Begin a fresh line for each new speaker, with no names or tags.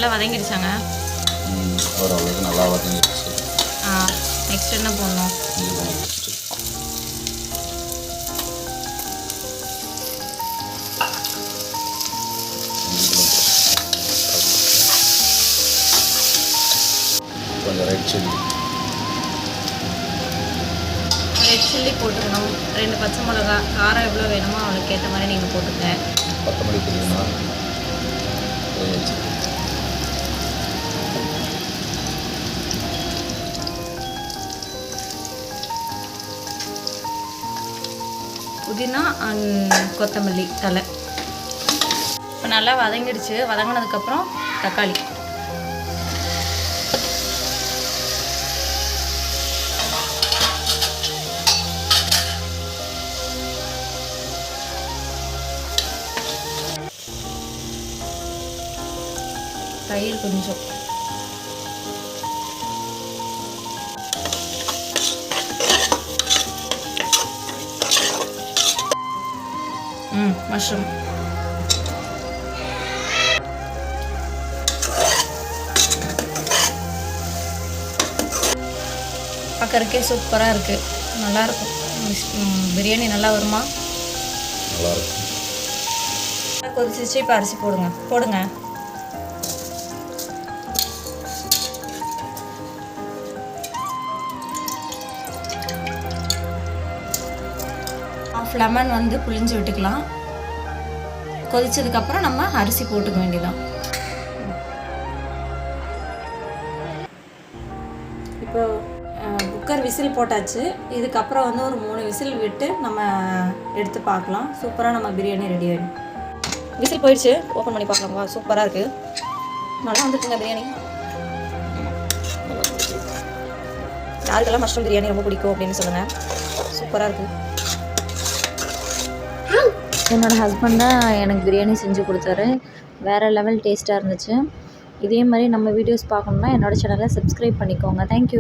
நல்லா வதங்கிடுச்சாங்க.
ஓரளவுக்கு நல்லா வதங்கிடுச்சு.
நெக்ஸ்ட் என்ன போடணும்?
கொஞ்சம் ரெட்
சில்லி போட்டுக்கணும். 2 பச்சை மிளகா. காரம் எவ்வளோ வேணுமோ அவளுக்கு ஏற்ற மாதிரி நீங்கள் போட்டுங்க.
கொத்தமல்லி புதினா
புதினா கொத்தமல்லி தலை. இப்போ நல்லா வதங்கிடுச்சு. வதங்கினதுக்கப்புறம் தக்காளி. தயிர் கொஞ்சம். மஷ்ரூம். பார்க்கறதுக்கே சூப்பராக இருக்குது. நல்லாயிருக்கும். பிரியாணி நல்லா வருமா?
நல்லாயிருக்கும்.
கொதிச்சிச்சு. இப்போ அரிசி போடுங்க. ஆஃப் லெமன் வந்து புளிஞ்சு விட்டுக்கலாம். கொதிச்சதுக்கப்புறம் நம்ம அரிசி போட்டுக்க வேண்டியதான். இப்போ குக்கர் விசில் போட்டாச்சு. இதுக்கப்புறம் வந்து ஒரு 3 விசில் விட்டு நம்ம எடுத்து பார்க்கலாம். சூப்பராக நம்ம பிரியாணி ரெடி ஆகிடும். விசில் போயிடுச்சு. ஓப்பன் பண்ணி பார்க்கலாமா? சூப்பராக இருக்குது. நல்லா வந்துருக்குங்க பிரியாணி. யாருக்கெல்லாம் மஷ்ரூம் பிரியாணி ரொம்ப பிடிக்கும் அப்படின்னு சொல்லுங்கள். சூப்பராக இருக்குது. என்னோடய ஹஸ்பண்ட் தான் எனக்கு பிரியாணி செஞ்சு கொடுத்தாரு. வேறு லெவல் டேஸ்ட்டாக இருந்துச்சு. இதே மாதிரி நம்ம வீடியோஸ் பார்க்கணுன்னா என்னோடய சேனலை சப்ஸ்கிரைப் பண்ணிக்கோங்க. தேங்க்யூ.